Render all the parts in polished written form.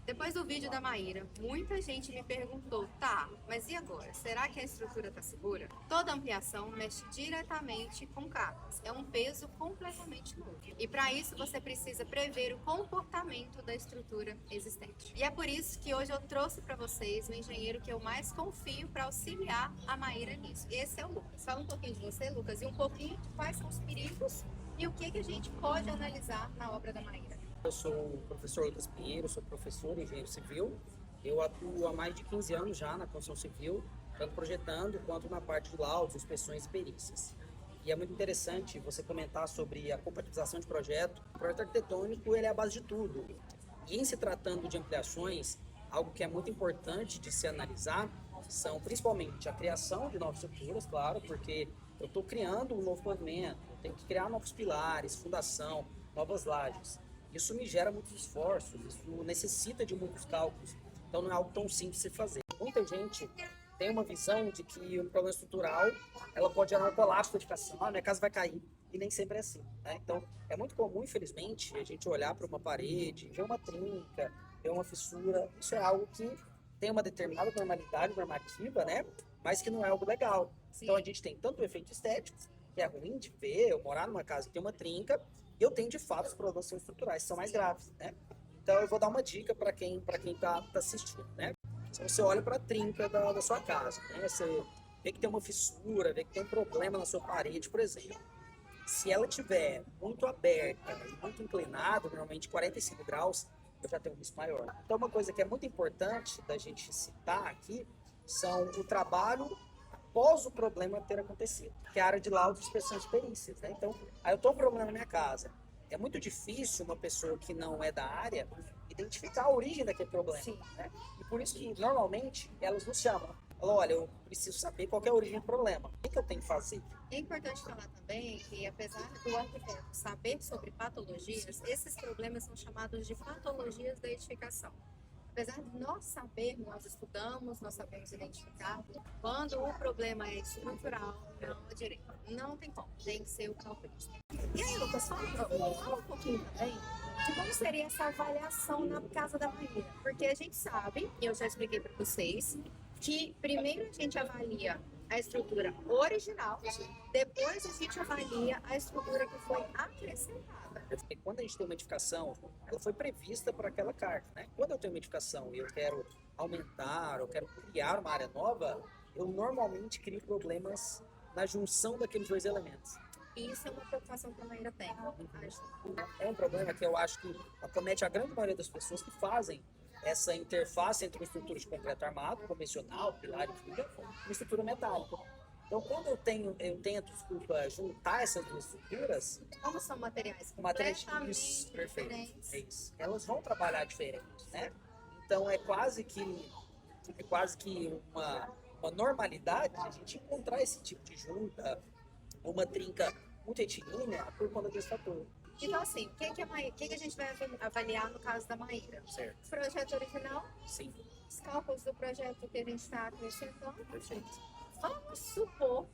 Depois do vídeo da Maíra, muita gente me perguntou, tá, mas e agora? Será que a estrutura está segura? Toda ampliação mexe diretamente com cargas. É um peso completamente novo. E para isso você precisa prever o comportamento da estrutura existente. E é por isso que hoje eu trouxe para vocês o engenheiro que eu mais confio para auxiliar a Maíra nisso. Esse é o Lucas. Fala um pouquinho de você, Lucas, e um pouquinho de quais são os perigos e o que a gente pode analisar na obra da Maíra. Eu sou o professor Lucas Pinheiro, sou professor em engenheiro civil. Eu atuo há mais de 15 anos já na construção civil, tanto projetando quanto na parte de laudos, inspeções e perícias. E é muito interessante você comentar sobre a compatibilização de projeto. O projeto arquitetônico ele é a base de tudo. E em se tratando de ampliações, algo que é muito importante de se analisar são principalmente a criação de novas estruturas, claro, porque eu estou criando um novo pavimento, eu tenho que criar novos pilares, fundação, novas lajes. Isso me gera muitos esforços, isso necessita de muitos cálculos, então não é algo tão simples de se fazer. Muita gente tem uma visão de que um problema estrutural ela pode gerar um colapso da edificação, minha casa vai cair, e nem sempre é assim, né? Então é muito comum, infelizmente, a gente olhar para uma parede, ver uma trinca, ver uma fissura, isso é algo que tem uma determinada normalidade normativa, né? Mas que não é algo legal. Sim. Então a gente tem tanto o efeito estético, que é ruim de ver, eu morar numa casa que tem uma trinca, eu tenho de fato os problemas estruturais que são mais graves, né? Então eu vou dar uma dica para quem tá assistindo, né? Se você olha para a trinca da sua casa, né? Você vê que tem uma fissura, vê que tem um problema na sua parede, por exemplo. Se ela tiver muito aberta e muito inclinada, normalmente 45 graus, eu já tenho um risco maior. Então uma coisa que é muito importante da gente citar aqui são o trabalho após o problema ter acontecido, que é a área de laudos, inspeções e perícias, né? Então, aí eu estou com um problema na minha casa. É muito difícil uma pessoa que não é da área identificar a origem daquele problema, né? E por isso que, normalmente, elas nos chamam. Falam, olha, eu preciso saber qual é a origem do problema. O que eu tenho que fazer? É importante falar também que, apesar do arquiteto saber sobre patologias, esses problemas são chamados de patologias da edificação. Apesar de nós sabermos, nós estudamos, nós sabemos identificar, quando o problema é estrutural, não é direito. Não tem como, tem que ser o calculista. E aí, Lucas, fala um pouquinho também de como seria essa avaliação na casa da Maíra. Porque a gente sabe, e eu já expliquei para vocês, que primeiro a gente avalia a estrutura original, depois a gente avalia a estrutura que foi acrescentada. Porque quando a gente tem uma edificação, ela foi prevista para aquela carga, né? Quando eu tenho uma edificação e eu quero aumentar, eu quero criar uma área nova, eu normalmente crio problemas na junção daqueles dois elementos. E isso é uma preocupação que a Maíra tem. É um problema que eu acho que acomete a grande maioria das pessoas que fazem essa interface entre uma estrutura de concreto armado, convencional, pilar e viga, e uma estrutura metálica. Então, quando eu tento, juntar essas duas estruturas, Como são materiais materiais completamente perfeitos, diferentes. é isso. Elas vão trabalhar diferente, né? Então, é quase que uma normalidade a gente encontrar esse tipo de junta, uma trinca muito retilínea por conta desse fator. Então, assim, o que a gente vai avaliar no caso da Maíra? Certo. Projeto original, Sim, os cálculos do projeto que a gente está acrescentando. perfeito. Vamos supor,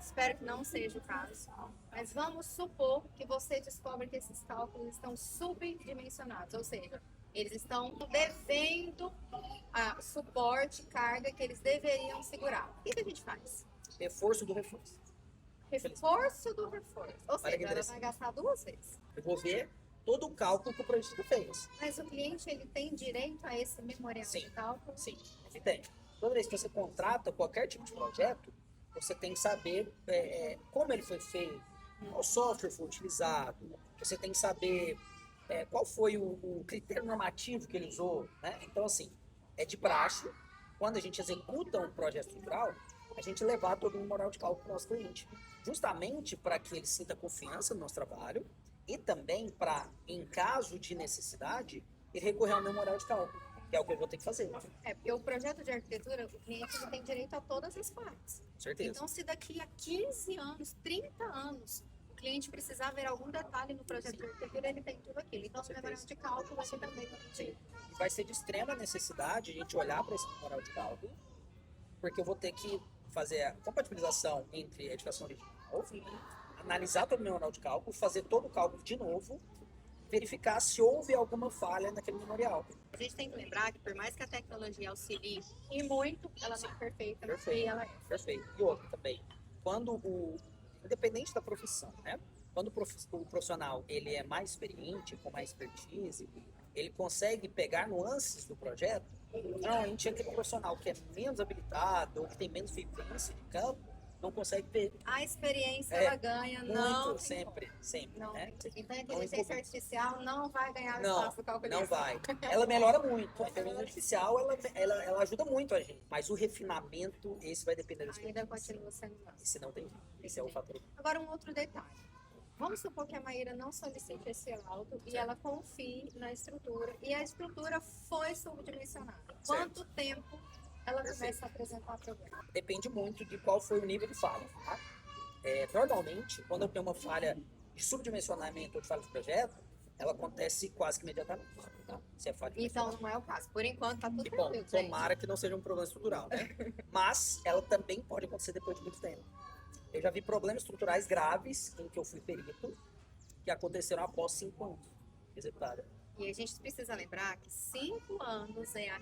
espero que não seja o caso, mas vamos supor que você descobre que esses cálculos estão subdimensionados, ou seja, eles estão devendo a suporte, carga que eles deveriam segurar. O que a gente faz? Reforço do reforço. Reforço do reforço. Ou Olha que seja, ela vai gastar duas vezes. Eu vou ver todo o cálculo que o projetista fez. Mas o cliente ele tem direito a esse memorial Sim. de cálculo? Sim, ele tem. Toda vez que você contrata qualquer tipo de projeto, você tem que saber como ele foi feito, qual software foi utilizado, você tem que saber qual foi o critério normativo que ele usou, né? Então, assim, é de praxe, quando a gente executa um projeto estrutural, a gente levar todo o memorial de cálculo para o nosso cliente, justamente para que ele sinta confiança no nosso trabalho e também para, em caso de necessidade, ele recorrer ao memorial de cálculo, que é o que eu vou ter que fazer. É, porque o projeto de arquitetura, o cliente ele tem direito a todas as partes. Com certeza. Então, se daqui a 15 anos, 30 anos, o cliente precisar ver algum detalhe no projeto de arquitetura, ele tem tudo aquilo. Então, no memorial de cálculo, você também vai ter. E vai ser de extrema necessidade a gente olhar para esse memorial de cálculo, porque eu vou ter que fazer a compatibilização entre a edificação original, analisar todo o memorial de cálculo, fazer todo o cálculo de novo, verificar se houve alguma falha naquele memorial. gente tem que lembrar que por mais que a tecnologia auxilie e muito, ela não é perfeita, Perfeito. e ela é. Perfeito. E outra também, independente da profissão, né? Quando o profissional ele é mais experiente, com mais expertise, ele consegue pegar nuances do projeto. Normalmente aquele profissional que é menos habilitado ou que tem menos vivência de campo, não consegue ver A experiência É, ela ganha, muito, não sempre, sempre, não. né? Então a Não inteligência incomum. artificial não vai ganhar o Não, espaço do calculista. não vai. Ela melhora muito. A inteligência artificial, ela ajuda muito a gente. Mas o refinamento, esse vai depender da Ainda experiência. continua sendo mais. Esse não tem. Esse é o fator. Agora, um outro detalhe. Vamos supor que a Maíra não solicite esse laudo e ela confie na estrutura e a estrutura foi subdimensionada. Quanto tempo ela começa a apresentar problema? Depende muito de qual foi o nível de falha. Tá? Normalmente, quando eu tenho uma falha de subdimensionamento ou de falha de projeto, ela acontece quase que imediatamente. Tá? Se é falha de Então, não é o caso. Por enquanto, tá tudo Que bom, tranquilo, gente. tomara que não seja um problema estrutural, né? Mas ela também pode acontecer depois de muito tempo. Eu já vi problemas estruturais graves em que eu fui perito, que aconteceram após 5 anos executada. E a gente precisa lembrar que 5 anos é a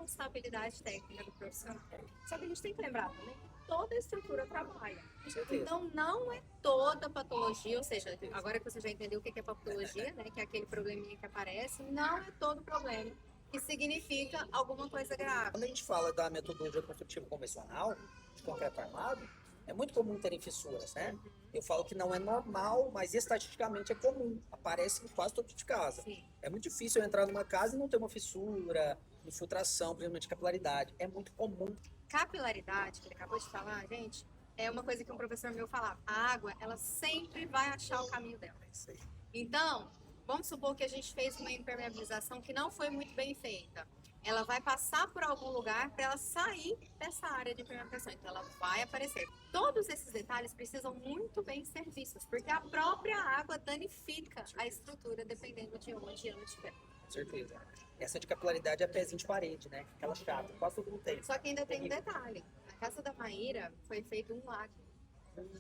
responsabilidade técnica do profissional. Só que a gente tem que lembrar também que toda estrutura trabalha. certeza. Então, não é toda patologia, ou seja, agora que você já entendeu o que é patologia, né, que é aquele probleminha que aparece, não é todo problema que significa alguma coisa grave. Quando a gente fala da metodologia construtiva convencional, de concreto armado, é muito comum terem fissuras, né? Eu falo que não é normal, mas estatisticamente é comum. Aparece em quase todo tipo de casa. Sim. É muito difícil eu entrar numa casa e não ter uma fissura, infiltração, principalmente capilaridade. É muito comum. Capilaridade, que ele acabou de falar, gente, é uma coisa que um professor meu falava. A água, ela sempre vai achar o caminho dela. É isso aí. Então, vamos supor que a gente fez uma impermeabilização que não foi muito bem feita. Ela vai passar por algum lugar para ela sair dessa área de impermeabilização. Então, ela vai aparecer. Todos esses detalhes precisam muito bem ser vistos, porque a própria água danifica a estrutura dependendo de onde ela estiver. Com certeza. Essa de capilaridade é pezinho de parede, né? Aquela chata, quase todo mundo tem. Só que ainda tem um detalhe. Na casa da Maíra foi feito um lago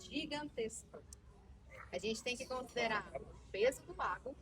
gigantesco. A gente tem que considerar o peso do lago,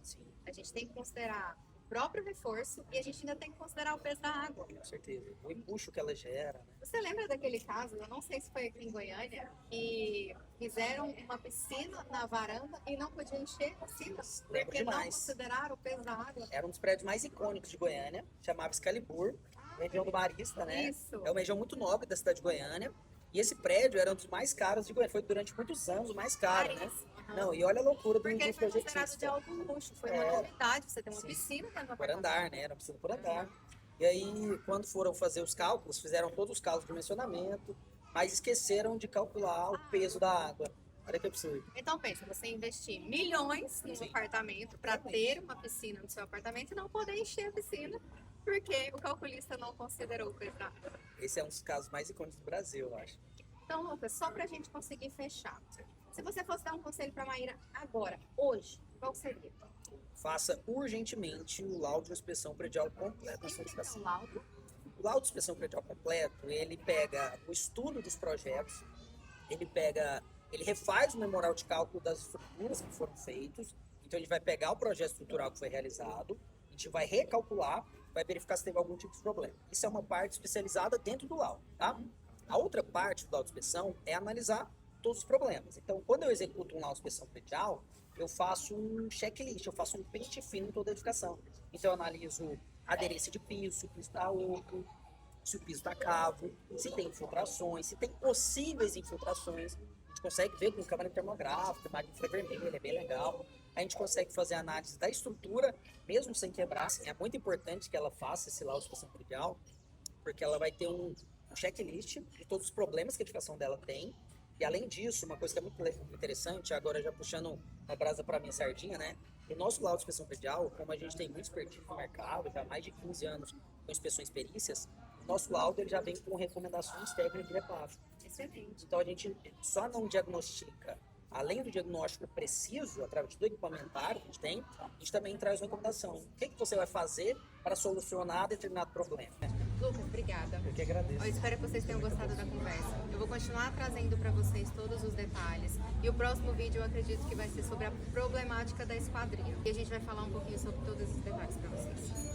a gente tem que considerar o próprio reforço e a gente ainda tem que considerar o peso da água. Com certeza. O empuxo que ela gera, né? Você lembra daquele caso, eu não sei se foi aqui em Goiânia, que fizeram uma piscina na varanda e não podia encher a piscina, Lembro porque não demais. consideraram o peso da água? Era um dos prédios mais icônicos de Goiânia, chamava Excalibur, região do Marista, né? Isso. É uma região muito nobre da cidade de Goiânia. E esse prédio era um dos mais caros de Goiânia. Foi durante muitos anos o mais caro, né? Paris. Aham. Não, e olha a loucura do Porque ele foi considerado de projetista. alto luxo, foi uma É. novidade você ter uma Sim. piscina dentro do Por apartamento. andar, né? Era uma piscina por andar. E aí, quando foram fazer os cálculos, fizeram todos os cálculos de dimensionamento, mas esqueceram de calcular o peso da água. Olha que absurdo. Então pensa, você investir milhões num Sim. apartamento para ter uma piscina no seu apartamento e não poder encher a piscina porque o calculista não considerou o peso da água. Esse é um dos casos mais icônicos do Brasil, eu acho. Então, Lucas, só para a gente conseguir fechar, se você fosse dar um conselho para Maíra agora, hoje, qual seria? Faça urgentemente o laudo de inspeção predial completo na sua Um edificação. laudo. O laudo de inspeção predial completo, ele pega o estudo dos projetos, ele refaz o memorial de cálculo das estruturas que foram feitos. Então, ele vai pegar o projeto estrutural que foi realizado, a gente vai recalcular, vai verificar se teve algum tipo de problema. Isso é uma parte especializada dentro do laudo, tá? A outra parte do laudo de inspeção é analisar todos os problemas. Então, quando eu executo um laudo de inspeção predial, eu faço um checklist, eu faço um pente fino em toda a edificação. Então, eu analiso a aderência de piso, se o piso está oco, se o piso está cavo, se tem infiltrações, se tem possíveis infiltrações. A gente consegue ver com câmera termográfica, imagem infravermelha, é bem legal. A gente consegue fazer a análise da estrutura, mesmo sem quebrar. É muito importante que ela faça esse laudo de inspeção predial, porque ela vai ter um checklist de todos os problemas que a edificação dela tem. E além disso, uma coisa que é muito interessante, agora já puxando a brasa para minha sardinha, né? O nosso laudo de inspeção predial, como a gente tem muito expertise no mercado, já há mais de 15 anos com inspeções e perícias, o nosso laudo ele já vem com recomendações técnicas de reparo. Excelente. Então a gente só não diagnostica, além do diagnóstico preciso, através do equipamentário que a gente também traz recomendação. O que você vai fazer para solucionar determinado problema? Lucas, obrigada. Eu que agradeço. Eu espero que vocês tenham gostado da conversa. Eu vou continuar trazendo para vocês todos os detalhes. E o próximo vídeo eu acredito que vai ser sobre a problemática da esquadria. E a gente vai falar um pouquinho sobre todos esses detalhes para vocês.